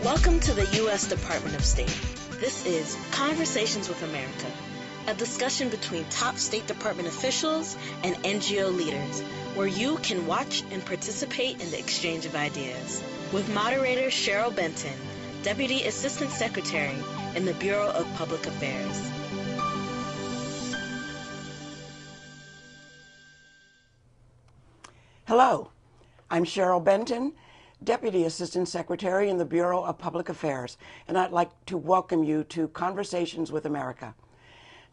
Welcome to the U.S. Department of State. This is Conversations with America, a discussion between top State Department officials and NGO leaders, where you can watch and participate in the exchange of ideas. With moderator Cheryl Benton, Deputy Assistant Secretary in the Bureau of Public Affairs. Hello, I'm Cheryl Benton, Deputy Assistant Secretary in the Bureau of Public Affairs, and I'd like to welcome you to Conversations with America.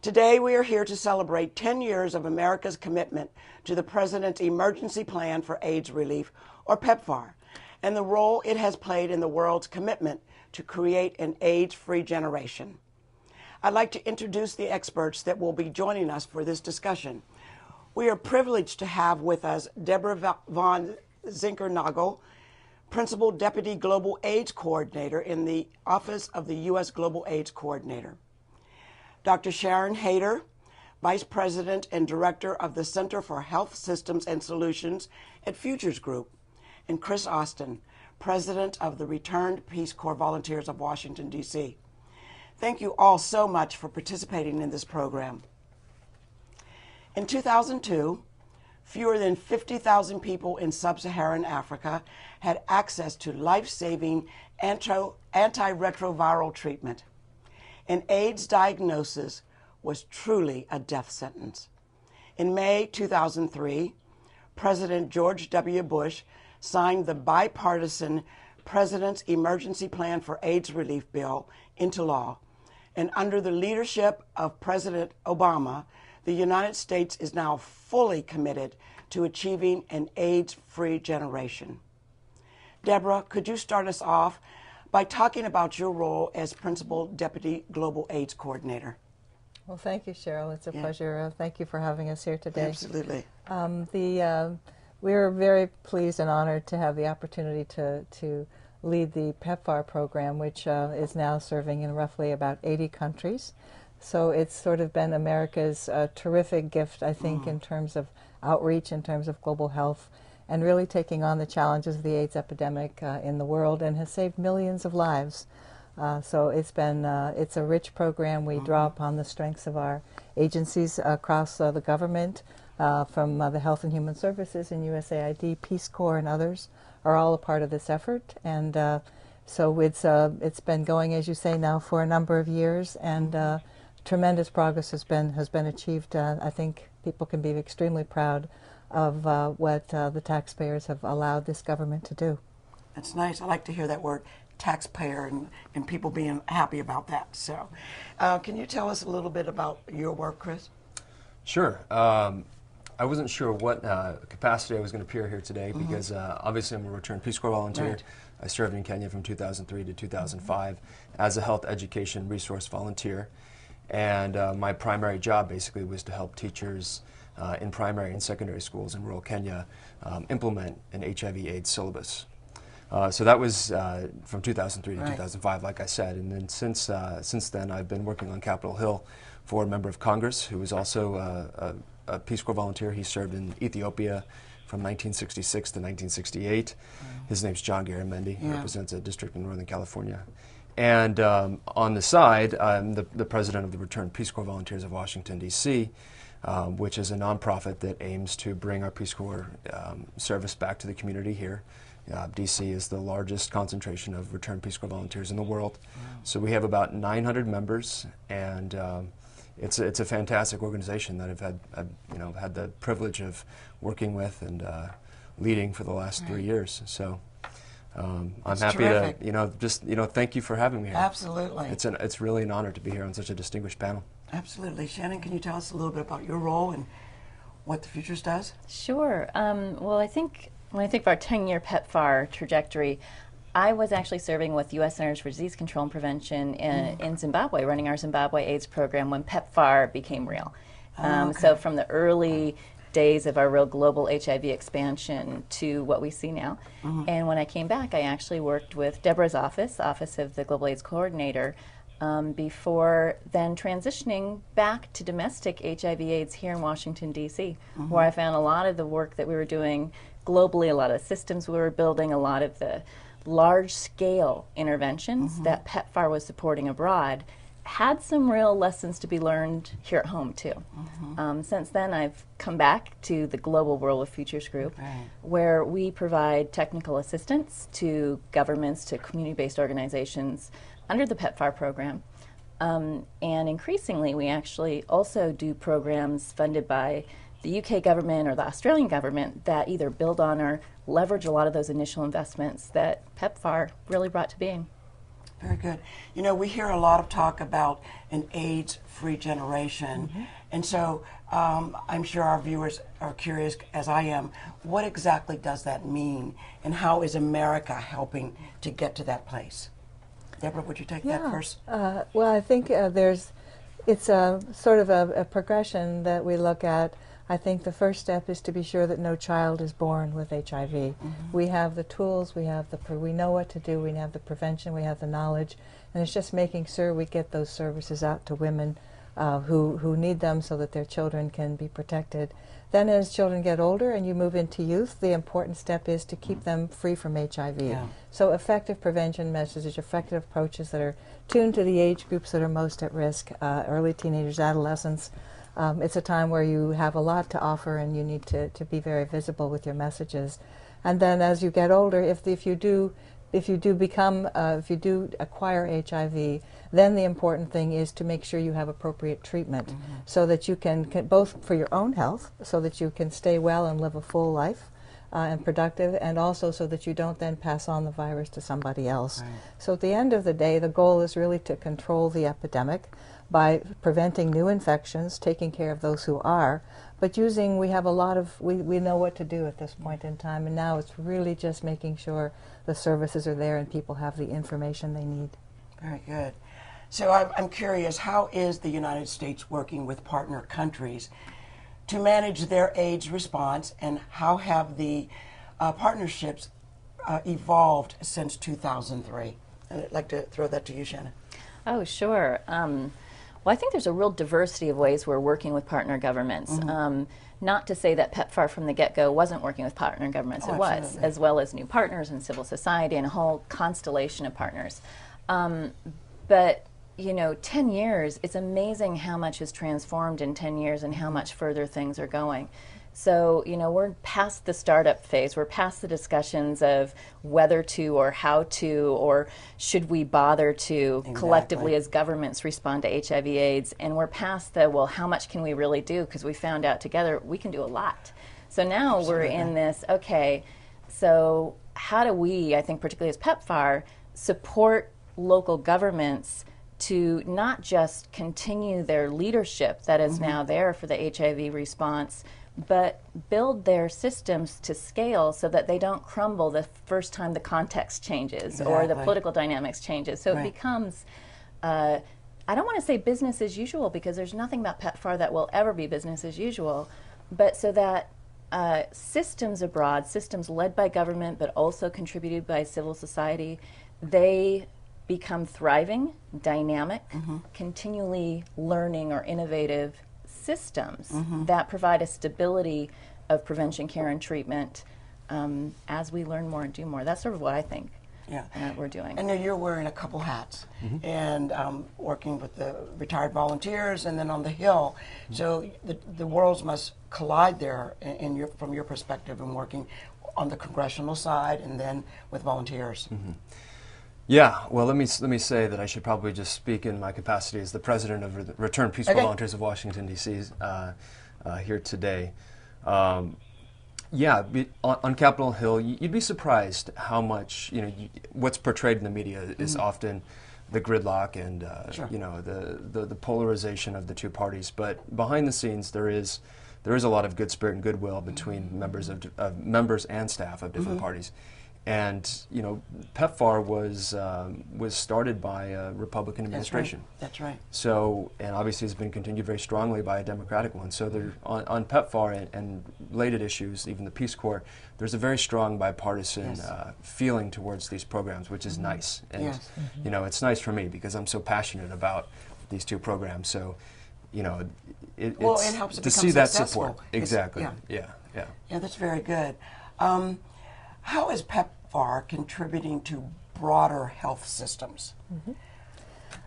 Today we are here to celebrate 10 years of America's commitment to the President's Emergency Plan for AIDS Relief, or PEPFAR, and the role it has played in the world's commitment to create an AIDS-free generation. I'd like to introduce the experts that will be joining us for this discussion. We are privileged to have with us Deborah Von Zinkernagel, Principal Deputy Global AIDS Coordinator in the Office of the U.S. Global AIDS Coordinator. Dr. Sharon Hader, Vice President and Director of the Center for Health Systems and Solutions at Futures Group. And Chris Austin, President of the Returned Peace Corps Volunteers of Washington, D.C. Thank you all so much for participating in this program. In 2002, fewer than 50,000 people in sub-Saharan Africa had access to life-saving antiretroviral treatment. An AIDS diagnosis was truly a death sentence. In May 2003, President George W. Bush signed the bipartisan President's Emergency Plan for AIDS Relief Bill into law, and under the leadership of President Obama, the United States is now fully committed to achieving an AIDS-free generation. Deborah, could you start us off by talking about your role as Principal Deputy Global AIDS Coordinator? Well, thank you, Cheryl. It's a pleasure. Thank you for having us here today. Absolutely. We're very pleased and honored to have the opportunity to lead the PEPFAR program, which is now serving in roughly about 80 countries. So it's sort of been America's terrific gift, I think, in terms of outreach, in terms of global health, and really taking on the challenges of the AIDS epidemic in the world, and has saved millions of lives. So it's a rich program. We draw upon the strengths of our agencies across the government, from the Health and Human Services and USAID, Peace Corps, and others are all a part of this effort. And so it's been going, as you say, now for a number of years, and tremendous progress has been achieved. I think people can be extremely proud of what the taxpayers have allowed this government to do. That's nice. I like to hear that word, taxpayer, and people being happy about that. So can you tell us a little bit about your work, Chris? Sure. I wasn't sure what capacity I was going to appear here today because obviously I'm a returned Peace Corps volunteer. Right. I served in Kenya from 2003 to 2005 as a health education resource volunteer. And my primary job basically was to help teachers in primary and secondary schools in rural Kenya implement an HIV/AIDS syllabus. So that was from 2003 to 2005, like I said. And then since then, I've been working on Capitol Hill for a member of Congress who was also a Peace Corps volunteer. He served in Ethiopia from 1966 to 1968. His name's John Garamendi. He represents a district in Northern California. And on the side, I'm the president of the Returned Peace Corps Volunteers of Washington, D.C., which is a nonprofit that aims to bring our Peace Corps service back to the community here. D.C. is the largest concentration of Returned Peace Corps volunteers in the world. So we have about 900 members, and it's a fantastic organization that I've had the privilege of working with and leading for the last 3 years. So. I'm happy terrific. to, thank you for having me here. Absolutely. It's really an honor to be here on such a distinguished panel. Absolutely. Shannon, can you tell us a little bit about your role and what the Futures does? Sure. Well, I think when I think of our 10-year PEPFAR trajectory, I was actually serving with U.S. Centers for Disease Control and Prevention in Zimbabwe, running our Zimbabwe AIDS program when PEPFAR became real. So from the early days of our real global HIV expansion to what we see now. And when I came back, I actually worked with Deborah's Office of the Global AIDS Coordinator, before then transitioning back to domestic HIV/AIDS here in Washington, D.C., where I found a lot of the work that we were doing globally, a lot of systems we were building, a lot of the large-scale interventions that PEPFAR was supporting abroad had some real lessons to be learned here at home too. Since then, I've come back to the Global World of Futures Group, where we provide technical assistance to governments, to community-based organizations under the PEPFAR program. And increasingly, we actually also do programs funded by the UK government or the Australian government that either build on or leverage a lot of those initial investments that PEPFAR really brought to being. Very good. You know, we hear a lot of talk about an AIDS-free generation, and so I'm sure our viewers are curious, as I am, what exactly does that mean, and how is America helping to get to that place? Deborah, would you take that first? Well, I think it's a sort of a progression that we look at. I think the first step is to be sure that no child is born with HIV. We have the tools, we know what to do, we have the prevention, we have the knowledge, and it's just making sure we get those services out to women who need them so that their children can be protected. Then as children get older and you move into youth, the important step is to keep them free from HIV. So effective prevention messages, effective approaches that are tuned to the age groups that are most at risk, early teenagers, adolescents. It's a time where you have a lot to offer and you need to be very visible with your messages. And then as you get older, if you do acquire HIV, then the important thing is to make sure you have appropriate treatment so that you can both for your own health, so that you can stay well and live a full life and productive, and also so that you don't then pass on the virus to somebody else. So at the end of the day, the goal is really to control the epidemic by preventing new infections, taking care of those who are, but we have a lot of, we know what to do at this point in time, and now it's really just making sure the services are there and people have the information they need. Very good. So I'm curious, how is the United States working with partner countries to manage their AIDS response, and how have the partnerships evolved since 2003? I'd like to throw that to you, Shannon. Oh, sure. Well, I think there's a real diversity of ways we're working with partner governments. Not to say that PEPFAR from the get-go wasn't working with partner governments. It was, as well as new partners and civil society and a whole constellation of partners. But, you know, 10 years, it's amazing how much has transformed in 10 years and how much further things are going. So, you know, we're past the startup phase. We're past the discussions of whether to or how to or should we bother to collectively as governments respond to HIV/AIDS. And we're past the, well, how much can we really do? Because we found out together we can do a lot. So now we're in this, okay, so how do we, I think particularly as PEPFAR, support local governments to not just continue their leadership that is now there for the HIV response, but build their systems to scale so that they don't crumble the first time the context changes or the political dynamics changes. So it becomes, I don't want to say business as usual, because there's nothing about PEPFAR that will ever be business as usual, but so that systems abroad, systems led by government but also contributed by civil society, they become thriving, dynamic, continually learning or innovative systems that provide a stability of prevention, care, and treatment as we learn more and do more. That's sort of what I think we're doing. And now you're wearing a couple hats and working with the retired volunteers and then on the Hill. So the worlds must collide there from your perspective and working on the congressional side and then with volunteers. Yeah, well, let me say that I should probably just speak in my capacity as the president of the Returned Peaceful Volunteers of Washington, D.C. Here today. Yeah, on Capitol Hill, you'd be surprised how much, you know, what's portrayed in the media is often the gridlock and you know, the polarization of the two parties. But behind the scenes, there is a lot of good spirit and goodwill between members and staff of different parties. And you know, PEPFAR was started by a Republican administration. That's right. So, and obviously has been continued very strongly by a Democratic one. So there, on PEPFAR and related issues, even the Peace Corps, there's a very strong bipartisan feeling towards these programs, which is nice. And you know, it's nice for me because I'm so passionate about these two programs. So, you know, it helps to see that successful. support. Exactly. Yeah, that's very good. How is PEPFAR PEPFAR contributing to broader health systems?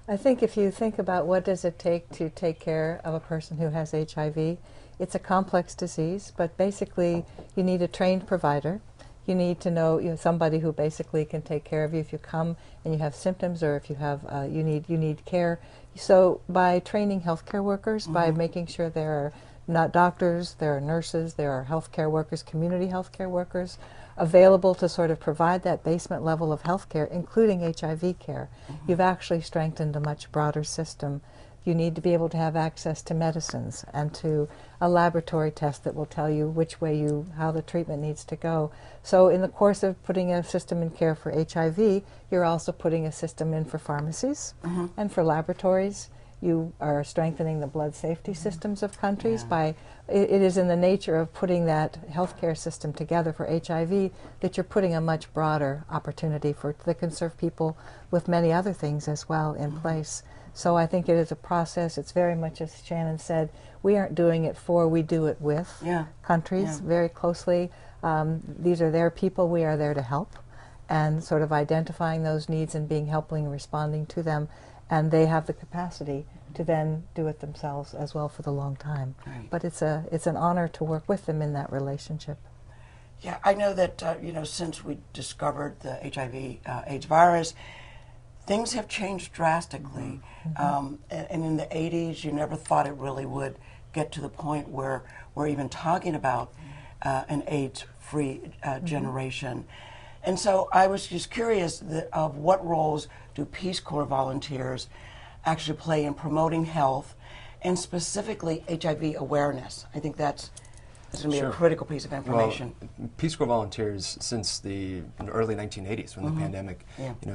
I think if you think about what does it take to take care of a person who has HIV, it's a complex disease, but basically you need a trained provider. You need to know, somebody who basically can take care of you if you come and you have symptoms, or if you have you need care. So by training healthcare workers, by making sure there are not doctors, there are nurses, there are healthcare workers, community healthcare workers available to sort of provide that basement level of healthcare, including HIV care. You've actually strengthened a much broader system. You need to be able to have access to medicines and to a laboratory test that will tell you which way how the treatment needs to go. So in the course of putting a system in care for HIV, you're also putting a system in for pharmacies and for laboratories. You are strengthening the blood safety systems of countries by, it is in the nature of putting that healthcare system together for HIV that you're putting a much broader opportunity that can serve people with many other things as well in place. So I think it is a process. It's very much, as Shannon said, we aren't doing it for, we do it with countries very closely. These are their people, we are there to help, and sort of identifying those needs and being helping and responding to them. And they have the capacity to then do it themselves as well for the long time. Right. But it's an honor to work with them in that relationship. Yeah, I know that since we discovered the HIV/AIDS virus, things have changed drastically. And in the 80s, you never thought it really would get to the point where we're even talking about an AIDS-free generation. And so I was just curious of what roles do Peace Corps volunteers actually play in promoting health, and specifically HIV awareness. I think that's going to be a critical piece of information. Well, Peace Corps volunteers, since the early 1980s, when the pandemic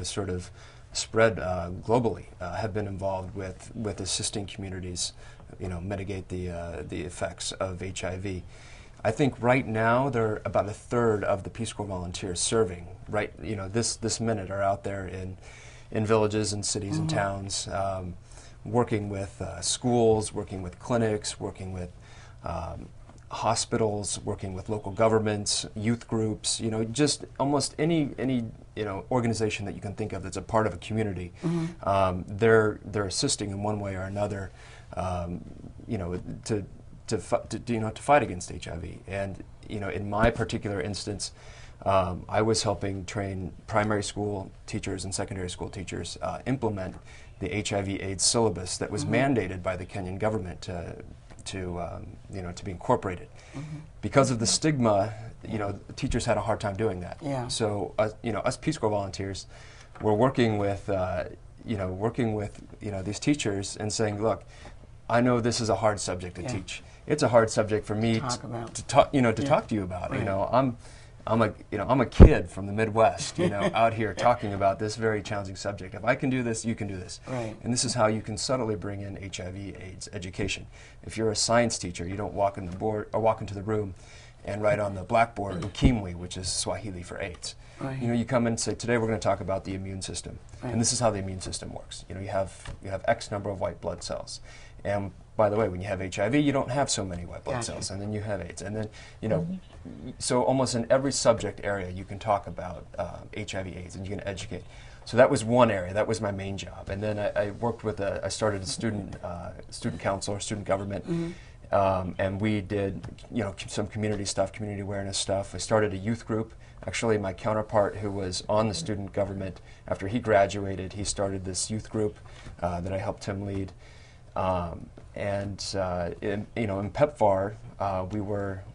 sort of spread globally, have been involved with assisting communities mitigate the effects of HIV. I think right now there are about a third of the Peace Corps volunteers serving this minute are out there in villages and cities and towns, working with schools, working with clinics, working with hospitals, working with local governments, youth groups, just almost any organization that you can think of that's a part of a community. They're assisting in one way or another, to fight against HIV. And in my particular instance, I was helping train primary school teachers and secondary school teachers implement the HIV/AIDS syllabus that was mandated by the Kenyan government to be incorporated. Because of the stigma, teachers had a hard time doing that. Yeah. So us Peace Corps volunteers were working with these teachers and saying, look, I know this is a hard subject to teach. It's a hard subject for me to talk to you about. Right. I'm a kid from the Midwest, out here talking about this very challenging subject. If I can do this, you can do this. Right. And this is how you can subtly bring in HIV/AIDS education. If you're a science teacher, you don't walk into the room and write on the blackboard ukimwi, which is Swahili for AIDS. Right. You come in and say, today we're going to talk about the immune system, and this is how the immune system works. You have X number of white blood cells, and by the way, when you have HIV, you don't have so many white blood cells, and then you have AIDS, and then so almost in every subject area you can talk about HIV/AIDS, and you can educate. So that was one area. That was my main job, and then I worked with I started a student council or student government. And we did, some community stuff, community awareness stuff. I started a youth group. Actually, my counterpart, who was on the student government, after he graduated, he started this youth group that I helped him lead. In PEPFAR,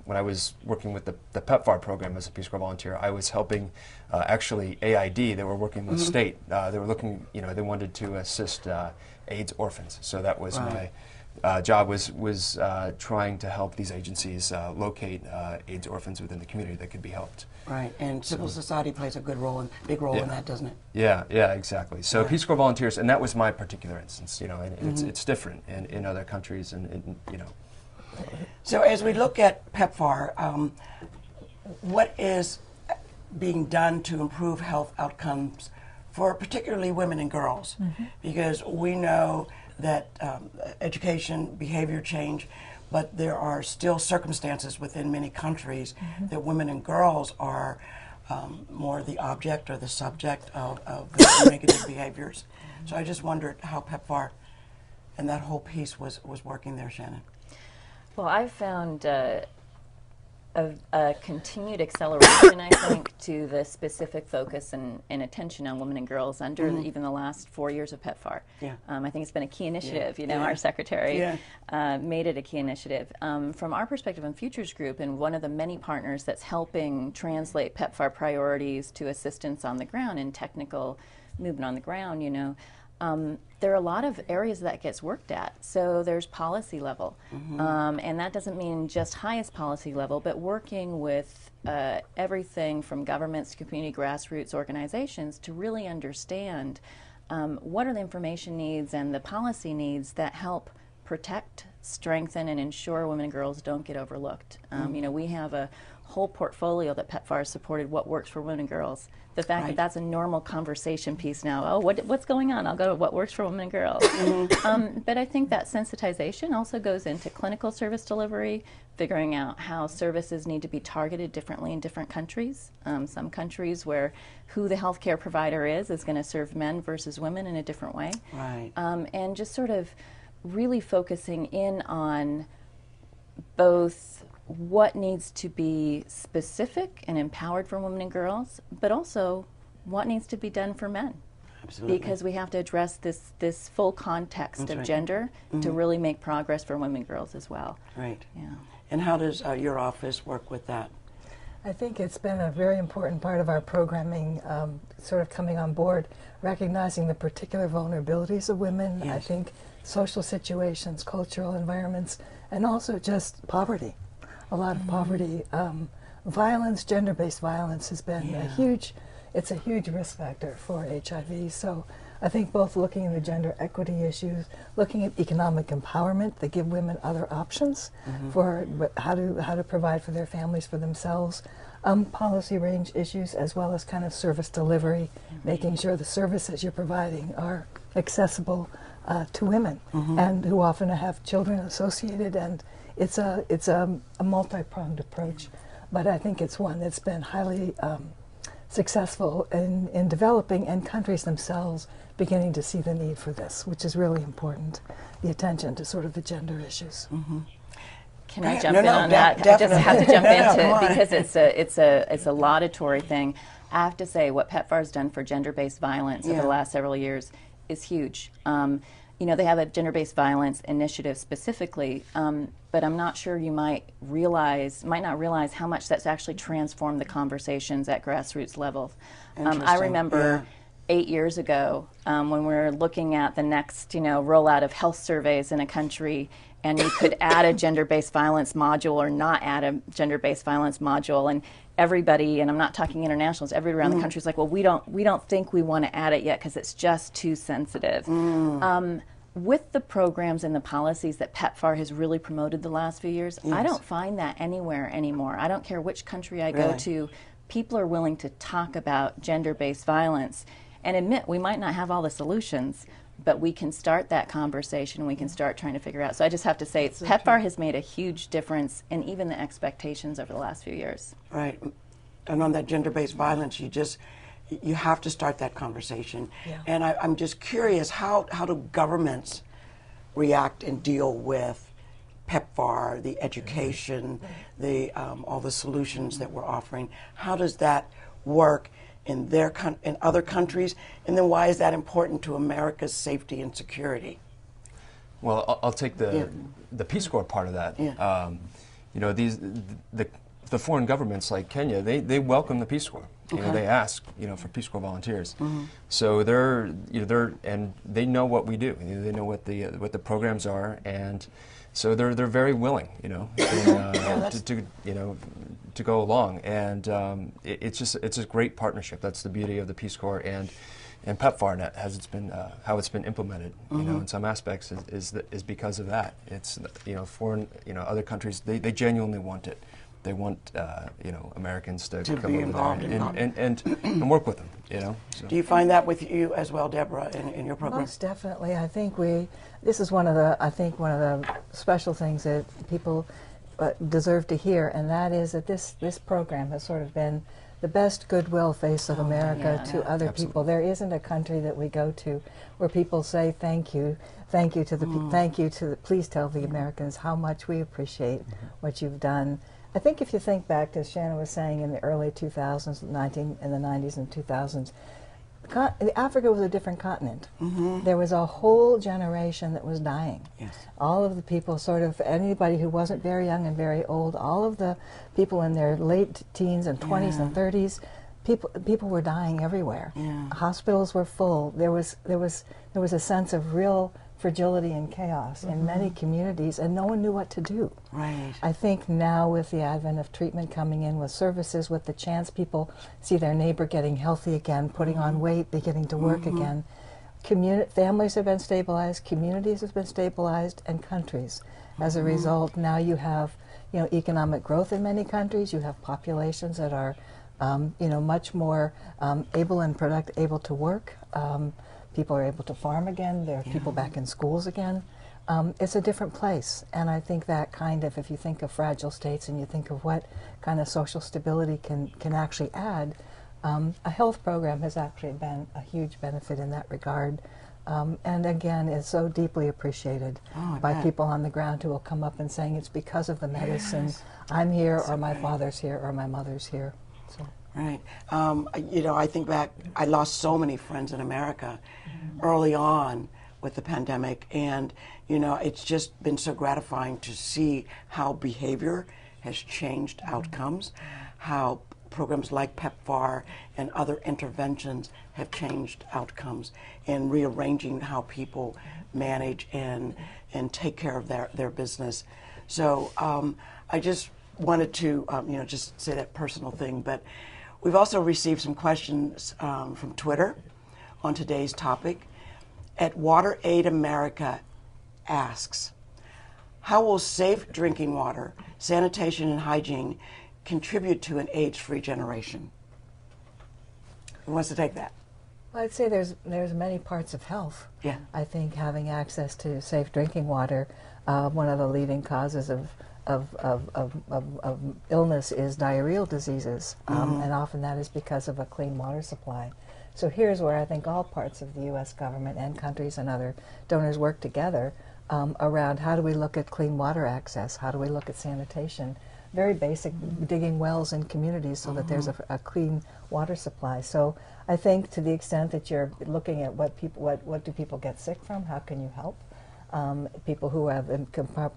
when I was working with the PEPFAR program as a Peace Corps volunteer, I was helping actually AID. They were working with state. They were looking, they wanted to assist AIDS orphans. So that was my job was trying to help these agencies locate AIDS orphans within the community that could be helped. Right, and civil society plays a big role in that, doesn't it? Yeah, exactly. So Peace Corps volunteers, and that was my particular instance, and it's different in other countries, and. So as we look at PEPFAR, what is being done to improve health outcomes for particularly women and girls? Because we know that education, behavior change, but there are still circumstances within many countries that women and girls are more the object or the subject of the negative behaviors. So I just wondered how PEPFAR and that whole piece was working there, Shannon. Well, I've found a continued acceleration, I think, to the specific focus and attention on women and girls under even the last 4 years of PEPFAR. Yeah. I think it's been a key initiative. Yeah. You know, Yeah. our secretary Yeah. made it a key initiative. From our perspective in Futures Group, and one of the many partners that's helping translate PEPFAR priorities to assistance on the ground and technical movement on the ground, you know, there are a lot of areas that gets worked at. So there's policy level, and that doesn't mean just highest policy level, but working with everything from governments to community grassroots organizations to really understand what are the information needs and the policy needs that help protect, strengthen, and ensure women and girls don't get overlooked. You know, we have a whole portfolio that PEPFAR has supported what works for women and girls. The fact that that's a normal conversation piece now. Oh, what's going on? I'll go to what works for women and girls. But I think that sensitization also goes into clinical service delivery, figuring out how services need to be targeted differently in different countries. Some countries where who the healthcare provider is going to serve men versus women in a different way. Right. And just sort of really focusing in on both what needs to be specific and empowered for women and girls, but also what needs to be done for men. Absolutely. Because we have to address this full context That's of right. gender to really make progress for women and girls as well. Right. Yeah. And how does your office work with that? I think it's been a very important part of our programming, sort of coming on board, recognizing the particular vulnerabilities of women. Yes. I think social situations, cultural environments, and also just poverty. A lot of poverty. Violence, gender-based violence has been a huge risk factor for HIV. So I think both looking at the gender equity issues, looking at economic empowerment that give women other options for how to provide for their families, for themselves, policy range issues, as well as kind of service delivery, making sure the services you're providing are accessible to women and who often have children associated. And it's a multi-pronged approach, but I think it's one that's been highly successful in developing, and countries themselves beginning to see the need for this, which is really important, the attention to sort of the gender issues. Can I ahead. jump No, in no, on that? I definitely. just have to jump No, into come it on. because it's a laudatory thing. I have to say what PEPFAR has done for gender-based violence over Yeah. the last several years is huge. You know, they have a gender-based violence initiative specifically, but I'm not sure you might not realize how much that's actually transformed the conversations at grassroots levels. I Interesting. remember 8 years ago when we were looking at the next, rollout of health surveys in a country, and you could add a gender-based violence module or not add a gender-based violence module, and everybody, and I'm not talking internationals, everybody around the country is like, well, we don't think we want to add it yet because it's just too sensitive. With the programs and the policies that PEPFAR has really promoted the last few years, I don't find that anywhere anymore. I don't care which country I go Really? to, people are willing to talk about gender-based violence and admit we might not have all the solutions, but we can start that conversation, we can start trying to figure out. So I just have to say, PEPFAR has made a huge difference in even the expectations over the last few years. Right. And on that gender-based violence, you have to start that conversation. Yeah. And I'm just curious, how do governments react and deal with PEPFAR, the education, the all the solutions that we're offering? How does that work in in other countries? And then why is that important to America's safety and security? Well, I'll take the Peace Corps part of that. Yeah. You know, the foreign governments like Kenya, they welcome the Peace Corps. You know, they ask, for Peace Corps volunteers. So and they know what we do. They know what the programs are, and so they're very willing, to go along. And it's a great partnership. That's the beauty of the Peace Corps and PEPFAR how it's been implemented. In some aspects is because of that. It's foreign other countries they genuinely want it. They want Americans to come be over involved there and work with them. So. Do you find that with you as well, Deborah, in your program? Most definitely. I think this is one of the special things that people deserve to hear, and that is that this program has sort of been the best goodwill face of America yeah. to other people. There isn't a country that we go to where people say thank you to the please tell the Americans how much we appreciate what you've done. I think if you think back to, as Shannon was saying, in the early 2000s, in the 90s and 2000s, Africa was a different continent. There was a whole generation that was dying. Yes. All of the people, sort of anybody who wasn't very young and very old, all of the people in their late teens and 20s and 30s, people were dying everywhere. Hospitals were full. There was a sense of real fragility and chaos in many communities, and no one knew what to do. Right. I think now, with the advent of treatment coming in, with services, with the chance people see their neighbor getting healthy again, putting on weight, beginning to work again, families have been stabilized, communities have been stabilized, and countries. As a result, now you have, economic growth in many countries. You have populations that are, much more able to work. People are able to farm again. There are people back in schools again. It's a different place, and I think that kind of, if you think of fragile states and you think of what kind of social stability can actually add, a health program has actually been a huge benefit in that regard, and again is so deeply appreciated by people on the ground who will come up and saying it's because of the medicine. I'm here, or my father's here, or my mother's here. So. Right. I think back, I lost so many friends in America early on with the pandemic, and it's just been so gratifying to see how behavior has changed outcomes, how programs like PEPFAR and other interventions have changed outcomes in rearranging how people manage and take care of their business. So I just wanted to just say that personal thing, but we've also received some questions from Twitter on today's topic. At WaterAid America asks, how will safe drinking water, sanitation, and hygiene contribute to an AIDS-free generation? Who wants to take that? Well, I'd say there's many parts of health. Yeah. I think having access to safe drinking water, one of the leading causes of illness is diarrheal diseases, and often that is because of a clean water supply. So here's where I think all parts of the U.S. government and countries and other donors work together around how do we look at clean water access, how do we look at sanitation, very basic, digging wells in communities so that there's a clean water supply. So I think to the extent that you're looking at what do people get sick from, how can you help? People who have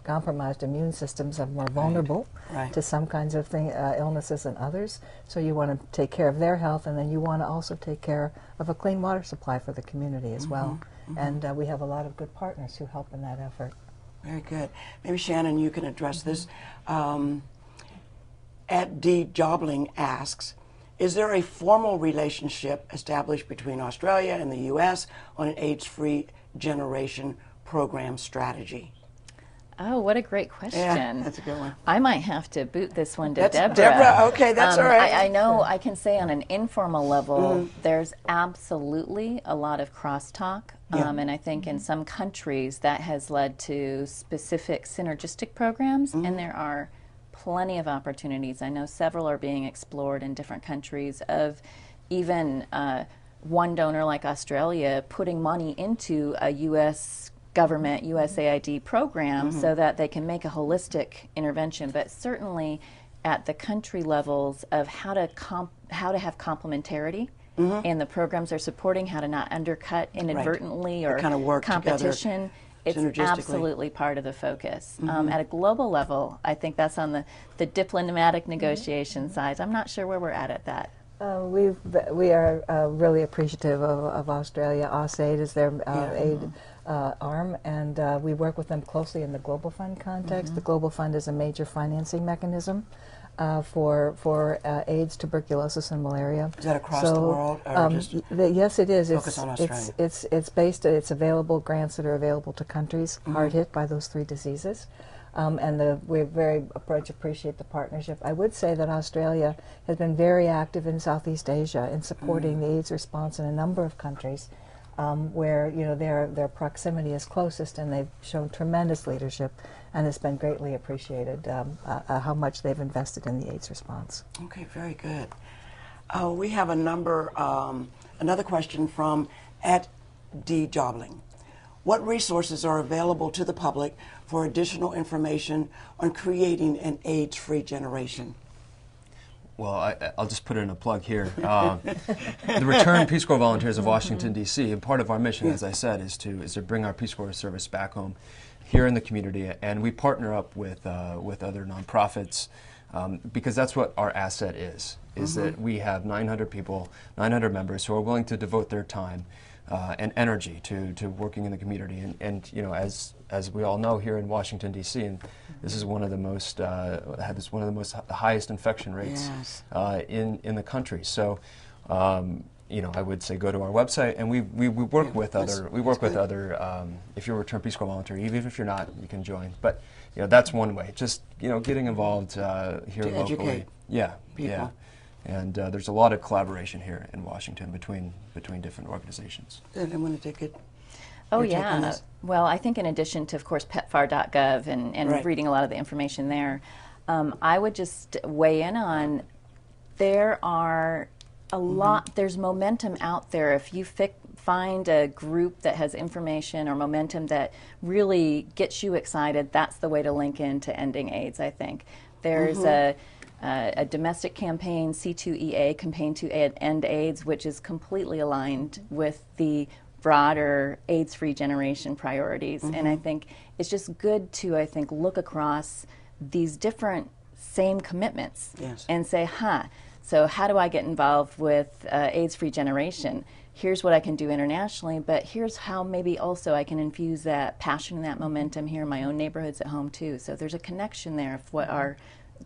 compromised immune systems are more vulnerable to some kinds of illnesses than others. So you want to take care of their health, and then you want to also take care of a clean water supply for the community as well. And we have a lot of good partners who help in that effort. Very good. Maybe Shannon, you can address this. At D. Jobling asks, is there a formal relationship established between Australia and the U.S. on an AIDS-free generation program strategy? Oh, what a great question. Yeah, that's a good one. I might have to boot this one to Deborah. Deborah, okay, that's all right. I know I can say on an informal level, there's absolutely a lot of crosstalk. And I think in some countries that has led to specific synergistic programs, and there are plenty of opportunities. I know several are being explored in different countries of even one donor like Australia putting money into a U.S. government USAID program so that they can make a holistic intervention, but certainly at the country levels of how to have complementarity in the programs they're supporting, how to not undercut inadvertently or kind of work competition. It's absolutely part of the focus. At a global level, I think that's on the diplomatic negotiation side. I'm not sure where we're at that. We are really appreciative of Australia. AusAid is their aid arm, and we work with them closely in the Global Fund context. The Global Fund is a major financing mechanism for AIDS, tuberculosis, and malaria. Is that across the world? Or just yes, it is. Focus on Australia. It's available, grants that are available to countries hard hit by those three diseases. And we very much appreciate the partnership. I would say that Australia has been very active in Southeast Asia in supporting the AIDS response in a number of countries where their proximity is closest, and they've shown tremendous leadership, and it's been greatly appreciated how much they've invested in the AIDS response. Okay, very good. We have a number, another question from @DJobling. What resources are available to the public for additional information on creating an AIDS-free generation? Well, I'll just put in a plug here. The Returned Peace Corps Volunteers of Washington, D.C., and part of our mission, as I said, is to bring our Peace Corps service back home here in the community, and we partner up with other nonprofits because that's what our asset is that we have 900 people, 900 members who are willing to devote their time and energy to working in the community. And you know, as we all know here in Washington, D.C., and this is one of the most highest infection rates in the country. So, you know, I would say go to our website, and we work with other if you're a Returned Peace Corps volunteer, even if you're not, you can join. But you know, that's one way. Just, you know, getting involved here locally. Educate people. And there's a lot of collaboration here in Washington between different organizations. Good. I want to take it. Oh, yeah. Well, I think in addition to, of course, pepfar.gov and reading a lot of the information there, I would just weigh in on there are a lot, there's momentum out there. If you find a group that has information or momentum that really gets you excited, that's the way to link into ending AIDS, I think. There's a domestic campaign, C2EA, Campaign to End AIDS, which is completely aligned with the broader AIDS-free generation priorities. And I think it's just good to, I think, look across these different same commitments and say, so how do I get involved with AIDS-free generation? Here's what I can do internationally, but here's how maybe also I can infuse that passion and that momentum here in my own neighborhoods at home too. So there's a connection there of what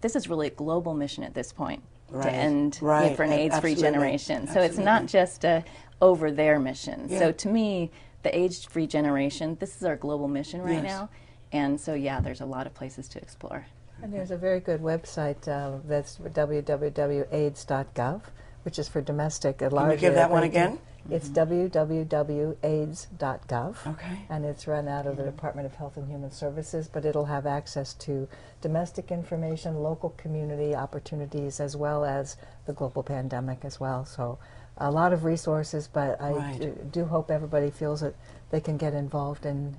this is really a global mission at this point to end for an AIDS-free generation. So it's not just a over there mission. So to me, the AIDS-free generation, this is our global mission right now. And so there's a lot of places to explore. And there's a very good website that's www.aids.gov, which is for domestic. Can you give that one again? It's www.aids.gov. Okay. And it's run out of the Department of Health and Human Services, but it'll have access to domestic information, local community opportunities, as well as the global pandemic as well. So a lot of resources, but I do hope everybody feels that they can get involved in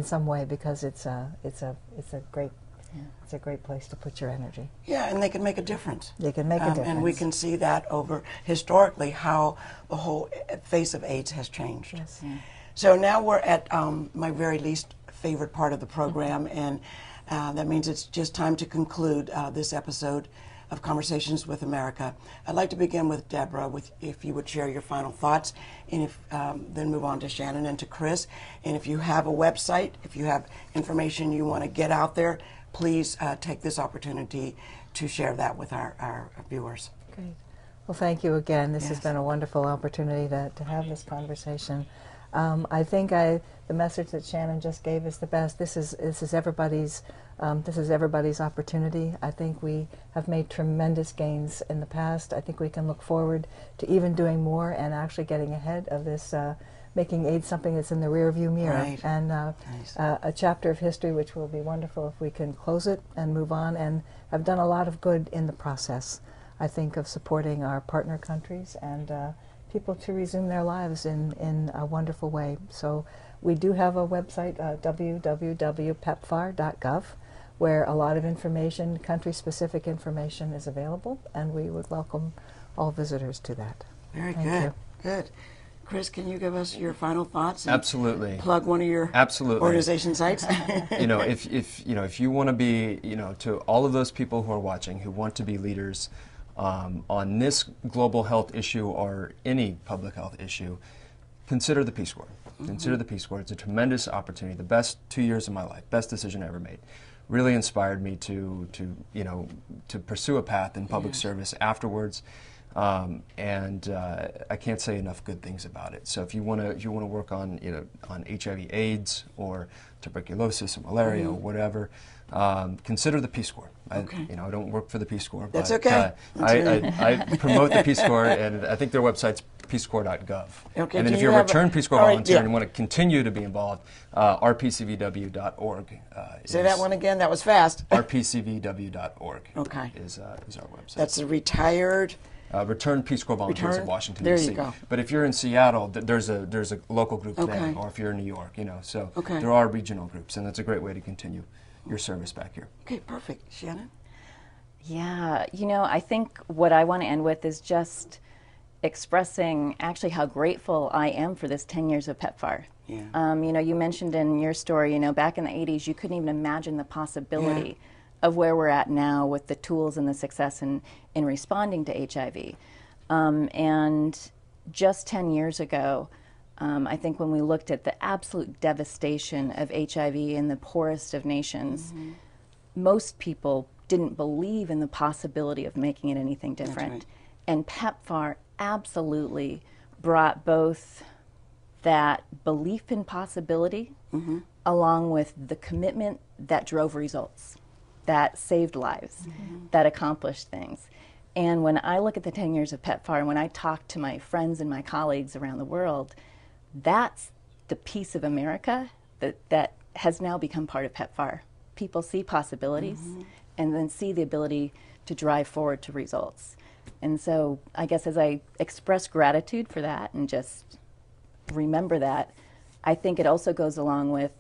some way, because it's a great place to put your energy. Yeah, and they can make a difference. They can make a difference. And we can see that over historically how the whole face of AIDS has changed. Yes. So now we're at my very least favorite part of the program, and that means it's just time to conclude this episode of Conversations with America. I'd like to begin with Deborah, if you would share your final thoughts, and then move on to Shannon and to Chris. And if you have a website, if you have information you want to get out there, please take this opportunity to share that with our viewers. Great. Well, thank you again. This has been a wonderful opportunity to have this conversation. I think the message that Shannon just gave is the best. This is everybody's opportunity. I think we have made tremendous gains in the past. I think we can look forward to even doing more and actually getting ahead of this, making AIDS something that's in the rearview mirror, and a chapter of history which will be wonderful if we can close it and move on. And I've done a lot of good in the process, I think, of supporting our partner countries and people to resume their lives in a wonderful way. So we do have a website, www.pepfar.gov, where a lot of information, country-specific information, is available, and we would welcome all visitors to that. Very good. Good. Chris, can you give us your final thoughts? And Absolutely. Plug one of your organization sites. If you want to be, to all of those people who are watching who want to be leaders on this global health issue or any public health issue, consider the Peace Corps. Consider the Peace Corps. It's a tremendous opportunity. The best 2 years of my life, best decision I ever made. Really inspired me to pursue a path in public service afterwards. And I can't say enough good things about it. So if you want to work on HIV/AIDS or tuberculosis or malaria or whatever, consider the Peace Corps. I don't work for the Peace Corps. That's but, okay. I promote the Peace Corps, and I think their website's peacecorps.gov. Okay. And then if you're a returned Peace Corps volunteer and you want to continue to be involved, rpcvw.org. Say that one again. That was fast. rpcvw.org. Okay. Is our website. That's the Retired Returned Peace Corps Volunteers Return? of Washington, There D.C. you go. But if you're in Seattle, there's a local group Okay. there, or if you're in New York, so Okay. there are regional groups, and that's a great way to continue your service back here. Okay, perfect. Shannon? Yeah, I think what I want to end with is just expressing actually how grateful I am for this 10 years of PEPFAR. Yeah. You mentioned in your story, back in the 80s, you couldn't even imagine the possibility of where we're at now with the tools and the success in responding to HIV. And just 10 years ago, I think when we looked at the absolute devastation of HIV in the poorest of nations, most people didn't believe in the possibility of making it anything different. right. And PEPFAR absolutely brought both that belief in possibility along with the commitment that drove results, that saved lives, that accomplished things. And when I look at the 10 years of PEPFAR, and when I talk to my friends and my colleagues around the world, that's the piece of America that has now become part of PEPFAR. People see possibilities and then see the ability to drive forward to results. And so I guess as I express gratitude for that and just remember that, I think it also goes along with,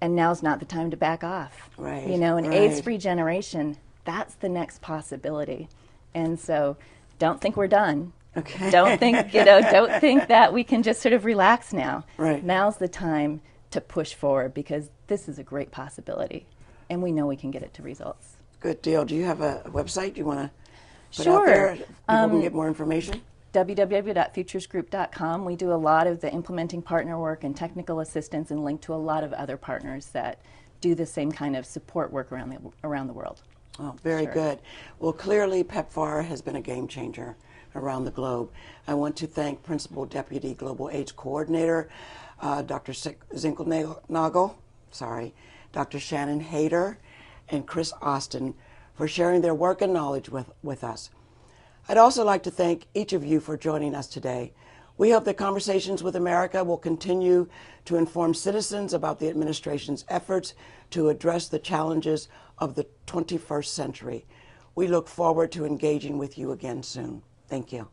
and now's not the time to back off. Right, An right. AIDS-free generation, that's the next possibility. And so don't think we're done. Okay. Don't think, don't think that we can just sort of relax now. Right. Now's the time to push forward because this is a great possibility and we know we can get it to results. Good deal. Do you have a website you want to put Sure. out there? People can get more information? www.futuresgroup.com. We do a lot of the implementing partner work and technical assistance and link to a lot of other partners that do the same kind of support work around the world. Oh, very Sure. good. Well, clearly PEPFAR has been a game changer around the globe. I want to thank Principal Deputy Global AIDS Coordinator, Dr. Zinkelnagel, Dr. Shannon Hayter, and Chris Austin for sharing their work and knowledge with us. I'd also like to thank each of you for joining us today. We hope that Conversations with America will continue to inform citizens about the administration's efforts to address the challenges of the 21st century. We look forward to engaging with you again soon. Thank you.